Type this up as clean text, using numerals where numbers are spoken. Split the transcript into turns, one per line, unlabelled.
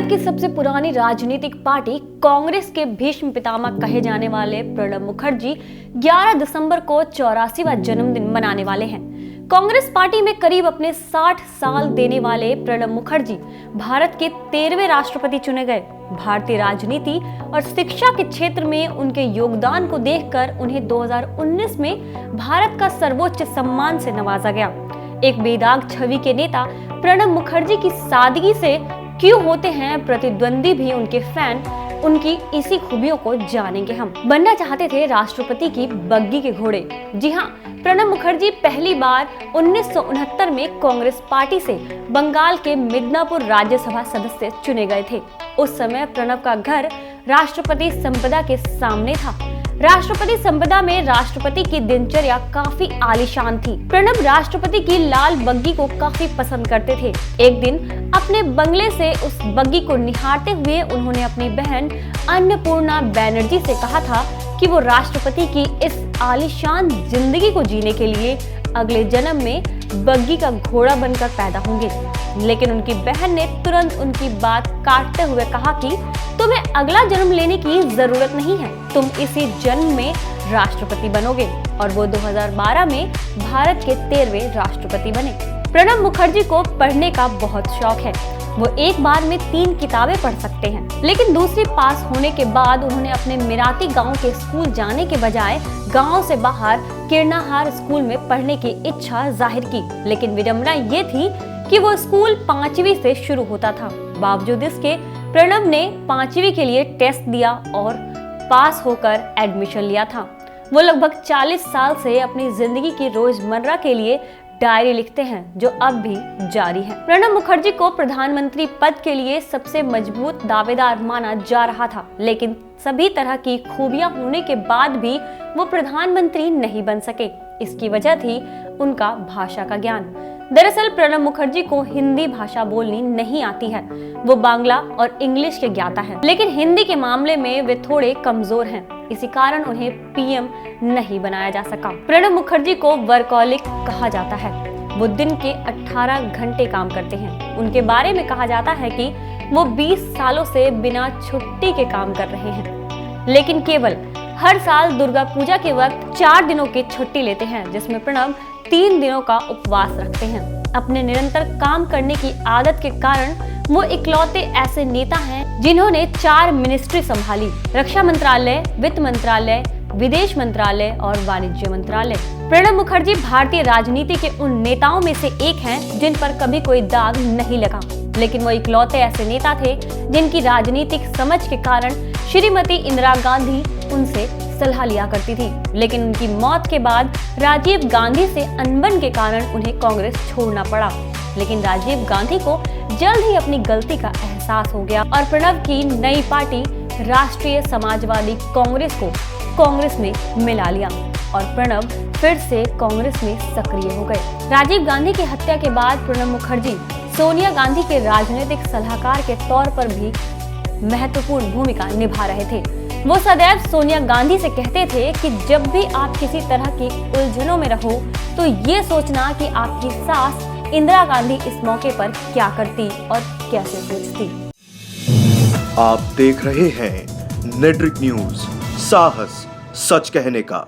की सबसे पुरानी राजनीतिक पार्टी कांग्रेस के भीष्म पितामह कहे जाने वाले प्रणब मुखर्जी 11 दिसंबर को 84वां जन्मदिन मनाने वाले हैं। कांग्रेस पार्टी में करीब अपने 60 साल देने वाले प्रणब मुखर्जी भारत के 13वें राष्ट्रपति चुने गए। भारतीय राजनीति और शिक्षा के क्षेत्र में उनके योगदान को देखकर उन्हें 2019 में भारत का सर्वोच्च सम्मान से नवाजा गया। एक बेदाग छवि के नेता प्रणब मुखर्जी की सादगी से क्यों होते हैं प्रतिद्वंदी भी उनके फैन, उनकी इसी खूबियों को जानेंगे हम। बनना चाहते थे राष्ट्रपति की बग्गी के घोड़े। जी हाँ, प्रणब मुखर्जी पहली बार 1969 में कांग्रेस पार्टी से बंगाल के मिदनापुर राज्यसभा सदस्य चुने गए थे। उस समय प्रणब का घर राष्ट्रपति संपदा के सामने था। राष्ट्रपति संपदा में राष्ट्रपति की दिनचर्या काफी आलीशान थी। प्रणब राष्ट्रपति की लाल बग्गी को काफी पसंद करते थे। एक दिन अपने बंगले से उस बग्गी को निहारते हुए उन्होंने अपनी बहन अन्नपूर्णा बैनर्जी से कहा था कि वो राष्ट्रपति की इस आलीशान जिंदगी को जीने के लिए अगले जन्म में बग्गी का घोड़ा बनकर पैदा होंगे। लेकिन उनकी बहन ने तुरंत उनकी बात काटते हुए कहा कि तुम्हें अगला जन्म लेने की जरूरत नहीं है, तुम इसी जन्म में राष्ट्रपति बनोगे। और वो 2012 में भारत के 13वें राष्ट्रपति बने। प्रणब मुखर्जी को पढ़ने का बहुत शौक है। वो एक बार में 3 किताबें पढ़ सकते हैं। लेकिन दूसरी पास होने के बाद उन्होंने अपने मिराती गांव के स्कूल जाने के बजाय गांव से बाहर किरनाहार स्कूल में पढ़ने की इच्छा जाहिर की। लेकिन विडंबना ये थी कि वो स्कूल 5वीं से शुरू होता था। बावजूद इसके प्रणब ने 5वीं के लिए टेस्ट दिया और पास होकर एडमिशन लिया था। वो लगभग 40 साल से अपनी जिंदगी की रोजमर्रा के लिए डायरी लिखते हैं, जो अब भी जारी है। प्रणब मुखर्जी को प्रधानमंत्री पद के लिए सबसे मजबूत दावेदार माना जा रहा था, लेकिन सभी तरह की खूबियां होने के बाद भी वो प्रधानमंत्री नहीं बन सके। इसकी वजह थी उनका भाषा का ज्ञान। दरअसल प्रणब मुखर्जी को हिंदी भाषा बोलनी नहीं आती है। वो बांग्ला और इंग्लिश के ज्ञाता है, लेकिन हिंदी के मामले में वे थोड़े कमजोर हैं। इसी कारण उन्हें पीएम नहीं बनाया जा सका। प्रणब मुखर्जी को वर्कहॉलिक कहा जाता है। वो दिन के 18 घंटे काम करते हैं। उनके बारे में कहा जाता है कि वो 20 सालों से बिना छुट्टी के काम कर रहे हैं, लेकिन केवल हर साल दुर्गा पूजा के वक्त 4 दिनों की छुट्टी लेते हैं, जिसमें प्रणब 3 दिनों का उपवास रखते हैं। अपने निरंतर काम करने की आदत के कारण वो इकलौते ऐसे नेता हैं जिन्होंने 4 मिनिस्ट्री संभाली: रक्षा मंत्रालय, वित्त मंत्रालय, विदेश मंत्रालय और वाणिज्य मंत्रालय। प्रणब मुखर्जी भारतीय राजनीति के उन नेताओं में से एक हैं जिन पर कभी कोई दाग नहीं लगा, लेकिन वो इकलौते ऐसे नेता थे जिनकी राजनीतिक समझ के कारण श्रीमती इंदिरा गांधी उनसे सलाह लिया करती थी। लेकिन उनकी मौत के बाद राजीव गांधी से अनबन के कारण उन्हें कांग्रेस छोड़ना पड़ा। लेकिन राजीव गांधी को जल्द ही अपनी गलती का एहसास हो गया और प्रणब की नई पार्टी राष्ट्रीय समाजवादी कांग्रेस को कांग्रेस में मिला लिया और प्रणब फिर से कांग्रेस में सक्रिय हो गए। राजीव गांधी की हत्या के बाद प्रणब मुखर्जी सोनिया गांधी के राजनीतिक सलाहकार के तौर पर भी महत्वपूर्ण भूमिका निभा रहे थे। वो सदैव सोनिया गांधी से कहते थे कि जब भी आप किसी तरह की उलझनों में रहो तो ये सोचना कि आपकी सास इंदिरा गांधी इस मौके पर क्या करती और कैसे सोचती।
आप देख रहे हैं नेट्रिक न्यूज, साहस सच कहने का।